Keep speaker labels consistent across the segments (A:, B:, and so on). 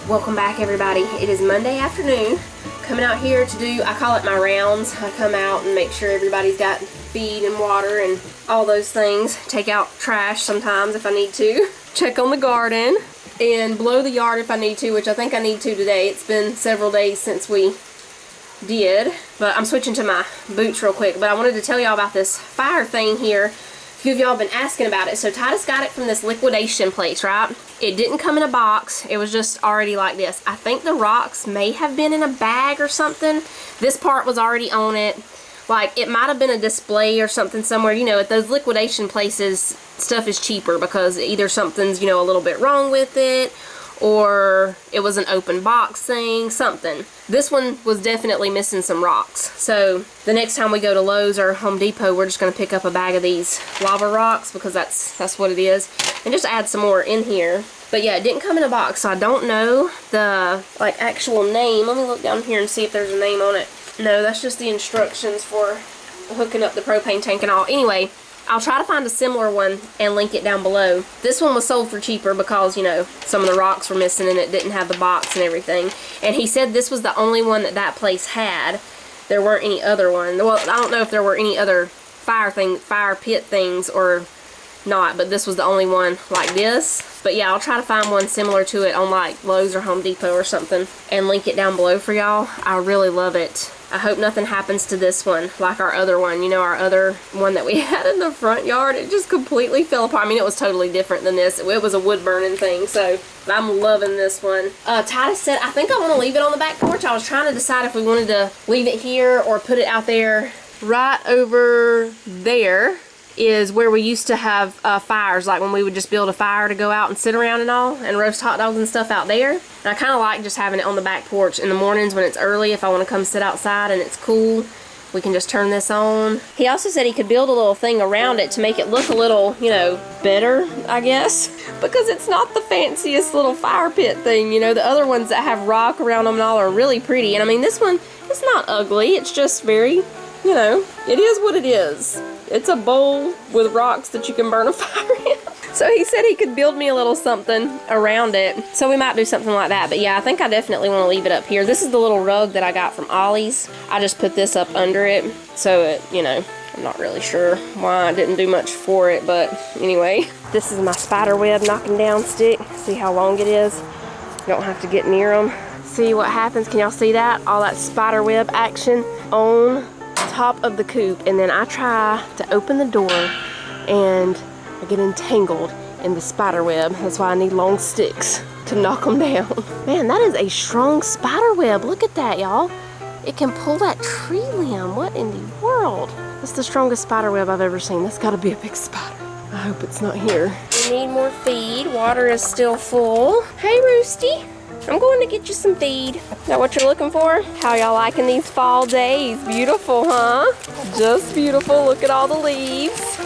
A: Welcome back, everybody. It is Monday afternoon. Coming out here to do, I call it my rounds. I come out and make sure everybody's got feed and water and all those things. Take out trash sometimes if I need to. Check on the garden and blow the yard if I need to, which I think I need to today. It's been several days since we did. But I'm switching to my boots real quick. But I wanted to tell y'all about this fire thing here. A few of y'all have been asking about it. So Titus got it from this liquidation place, right? It didn't come in a box. It was just already like this. I think the rocks may have been in a bag or something. This part was already on it. Like, it might have been a display or something somewhere. You know, at those liquidation places, stuff is cheaper because either something's, you know, a little bit wrong with it, or it was an open box thing, something. This one was definitely missing some rocks. So the next time we go to Lowe's or Home Depot, we're just gonna pick up a bag of these lava rocks because that's what it is, and just add some more in here. But yeah, it didn't come in a box, so I don't know the like actual name. Let me look down here and see if there's a name on it. No, that's just the instructions for hooking up the propane tank and all. Anyway, I'll try to find a similar one and link it down below. This one was sold for cheaper because, you know, some of the rocks were missing and it didn't have the box and everything. And he said this was the only one that that place had. There weren't any other ones. Well, I don't know if there were any other fire pit things or not, but this was the only one like this. But yeah, I'll try to find one similar to it on like Lowe's or Home Depot or something and link it down below for y'all. I really love it. I hope nothing happens to this one like our other one. You know, our other one that we had in the front yard, it just completely fell apart. I mean, it was totally different than this. It was a wood burning thing, so I'm loving this one. Titus said, I think I want to leave it on the back porch. I was trying to decide if we wanted to leave it here or put it out there. Right over there is where we used to have fires, like when we would just build a fire to go out and sit around and all and roast hot dogs and stuff out there. And I kind of like just having it on the back porch in the mornings when it's early. If I want to come sit outside and it's cool, we can just turn this on. He also said he could build a little thing around it to make it look a little, you know, better, I guess, because it's not the fanciest little fire pit thing. You know, the other ones that have rock around them and all are really pretty. And I mean, this one, it's not ugly. It's just very, you know, it is what it is. It's a bowl with rocks that you can burn a fire in. So he said he could build me a little something around it. So we might do something like that. But yeah, I think I definitely want to leave it up here. This is the little rug that I got from Ollie's. I just put this up under it. So it, you know, I'm not really sure why I didn't do much for it. But anyway, this is my spider web knocking down stick. See how long it is? You don't have to get near them. See what happens. Can y'all see that? All that spider web action on top of the coop, and then I try to open the door and I get entangled in the spider web. That's why I need long sticks to knock them down. Man, that is a strong spider web. Look at that, y'all. It can pull that tree limb. What in the world? That's the strongest spider web I've ever seen. That's got to be a big spider. I hope it's not here. We need more feed. Water is still full. Hey, Roosty. I'm going to get you some feed. Is that what you're looking for? How y'all liking these fall days? Beautiful, huh? Just beautiful. Look at all the leaves.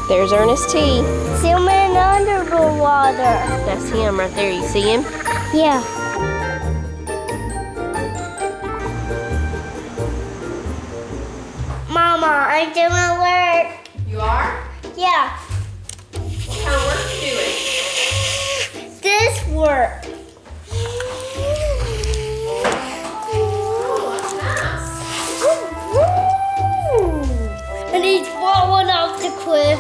A: There's Ernest T.
B: Swimming under the water.
A: That's him right there. You see him?
B: Yeah. Mama, I'm doing work.
A: You are?
B: Yeah.
A: What kind of work are you doing?
B: This work.
A: Oh, that's nice.
B: And he's falling off the cliff.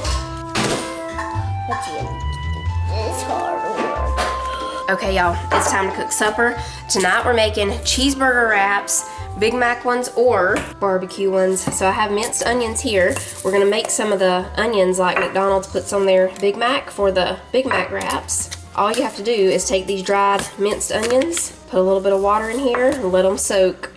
B: It's hard work.
A: Okay, y'all, it's time to cook supper. Tonight we're making cheeseburger wraps, Big Mac ones or barbecue ones. So I have minced onions here. We're gonna make some of the onions like McDonald's puts on their Big Mac for the Big Mac wraps. All you have to do is take these dried minced onions, put a little bit of water in here, and let them soak.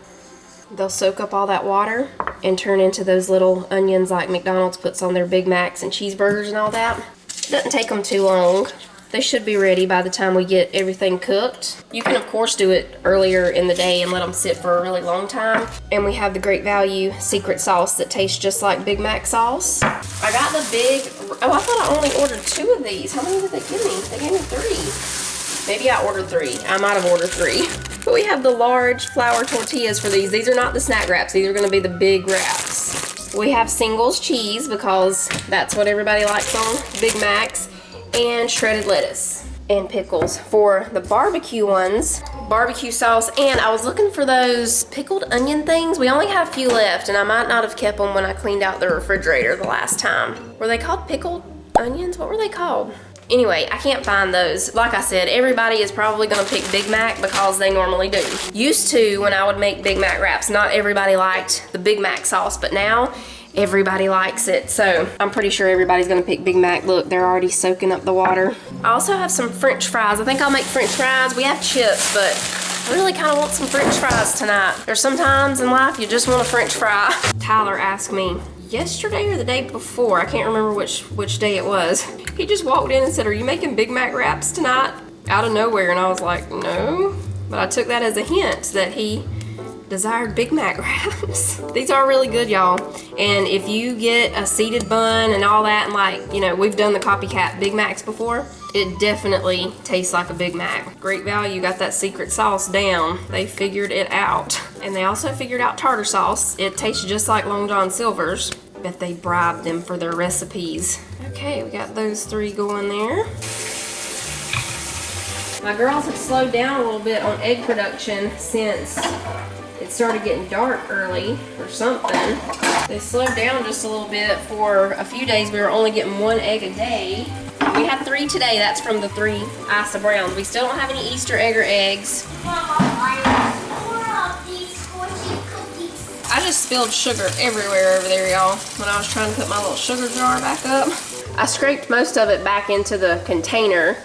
A: They'll soak up all that water. and turn into those little onions like McDonald's puts on their Big Macs and cheeseburgers and all that. It doesn't take them too long. They should be ready by the time we get everything cooked. You can of course do it earlier in the day and let them sit for a really long time. And we have the Great Value secret sauce that tastes just like Big Mac sauce. I got the big, oh, I thought I only ordered 2 of these. How many did they give me? They gave me 3. Maybe I ordered 3. I might have ordered 3. But we have the large flour tortillas for these. These are not the snack wraps. These are gonna be the big wraps. We have singles cheese because that's what everybody likes on Big Macs. And shredded lettuce and pickles. For the barbecue ones, barbecue sauce, and I was looking for those pickled onion things. We only have a few left, and I might not have kept them when I cleaned out the refrigerator the last time. Were they called pickled onions? What were they called? Anyway, I can't find those. Like I said, everybody is probably gonna pick Big Mac because they normally do. Used to, when I would make Big Mac wraps, not everybody liked the Big Mac sauce, but now everybody likes it. So I'm pretty sure everybody's gonna pick Big Mac. Look, they're already soaking up the water. I also have some French fries. I think I'll make French fries. We have chips, but I really kind of want some French fries tonight. There's some times in life you just want a French fry. Tyler asked me yesterday or the day before, I can't remember which day it was. He just walked in and said, "Are you making Big Mac wraps tonight?" Out of nowhere, and I was like, no. But I took that as a hint that he desired Big Mac wraps. These are really good, y'all. And if you get a seeded bun and all that, and like, you know, we've done the copycat Big Macs before, it definitely tastes like a Big Mac. Great Value got that secret sauce down. They figured it out. And they also figured out tartar sauce. It tastes just like Long John Silver's. Bet they bribed them for their recipes. Okay, we got those 3 going there. My girls have slowed down a little bit on egg production since it started getting dark early or something. They slowed down just a little bit. For a few days we were only getting 1 egg a day. We had 3 today. That's from the 3 Isa Browns. We still don't have any Easter egg or eggs. I just spilled sugar everywhere over there, y'all, when I was trying to put my little sugar jar back up. I scraped most of it back into the container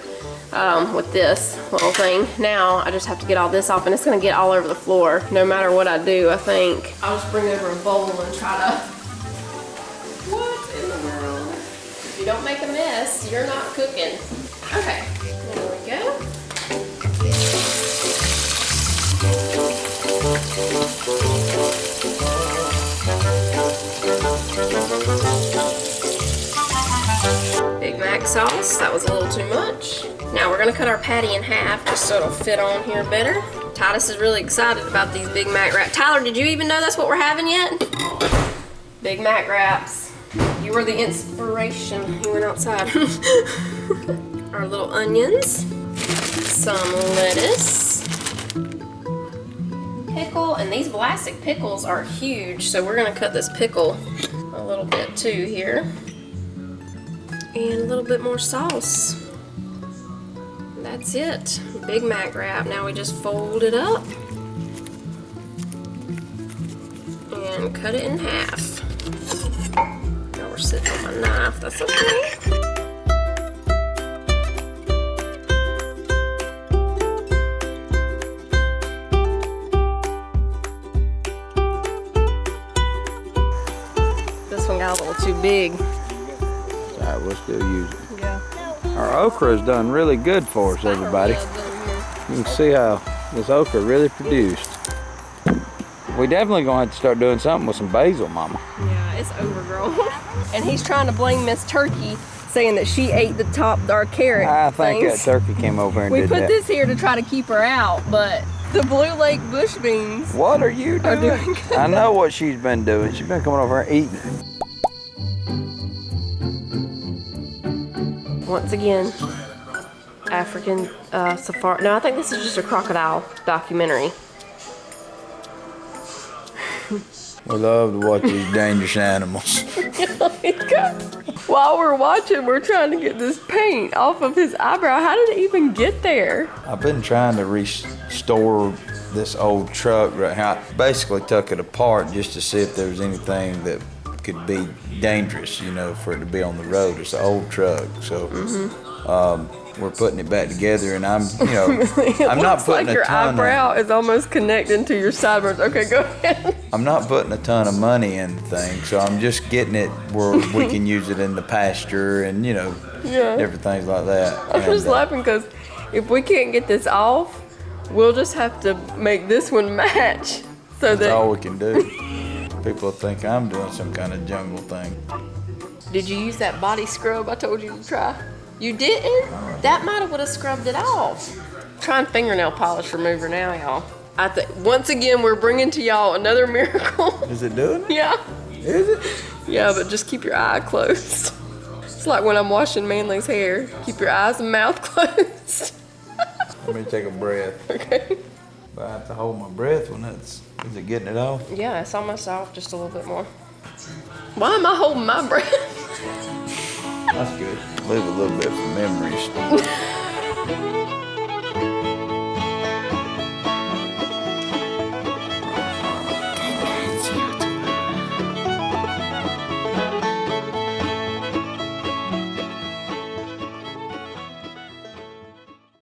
A: with this little thing. Now I just have to get all this off, and it's gonna get all over the floor no matter what I do, I think. I'll just bring over a bowl and try to... What in the world? If you don't make a mess, you're not cooking. Okay, there we go. Big Mac sauce, that was a little too much. Now we're gonna cut our patty in half just so it'll fit on here better. Titus is really excited about these Big Mac wraps. Tyler, did you even know that's what we're having yet? Big Mac wraps. You were the inspiration. You went outside. Our little onions, some lettuce, pickle, and these plastic pickles are huge, so we're gonna cut this pickle a little bit too here. And a little bit more sauce. That's it. Big Mac wrap. Now we just fold it up and cut it in half. Now we're sitting on my knife. That's okay. This one got a little too big.
C: Alright, we'll still use it.
A: Yeah.
C: Our okra has done really good for us, everybody. You can see how this okra really produced. We definitely gonna have to start doing something with some basil, Mama.
A: Yeah, it's overgrown. And he's trying to blame Miss Turkey, saying that she ate the top, our carrot
C: I think
A: things.
C: that turkey came over and
A: We
C: did
A: put
C: that.
A: this here to try to keep her out, but the Blue Lake bush beans.
C: What are you
A: Are
C: doing?
A: doing good.
C: I know what she's been doing. She's been coming over and eating.
A: Once again, African safari. No, I think this is just a crocodile documentary.
C: We love to watch these dangerous animals.
A: While we're watching, we're trying to get this paint off of his eyebrow. How did it even get there?
C: I've been trying to restore this old truck right now. I basically took it apart just to see if there was anything that could be dangerous, you know, for it to be on the road. It's an old truck, so we're putting it back together, and I'm, you know, I'm not putting
A: like your
C: a ton
A: eyebrow is almost connecting to your sideburns. Okay, go ahead.
C: I'm not putting a ton of money in the thing, so I'm just getting it where we can use it in the pasture and, you know, different things like that.
A: I'm just laughing because if we can't get this off, we'll just have to make this one match. So
C: that's all we can do. People think I'm doing some kind of jungle thing.
A: Did you use that body scrub I told you to try? You didn't? That might have would have scrubbed it off. Trying fingernail polish remover now, y'all. I think once again we're bringing to y'all another miracle.
C: Is it doing it?
A: Yeah.
C: Is it?
A: Yeah, but just keep your eye closed. It's like when I'm washing Manly's hair. Keep your eyes and mouth closed.
C: Let me take a breath.
A: Okay.
C: But I have to hold my breath when it's. Is it getting it off?
A: Yeah, it's almost off, just a little bit more. Why am I holding my breath?
C: That's good. Leave a little bit for memories.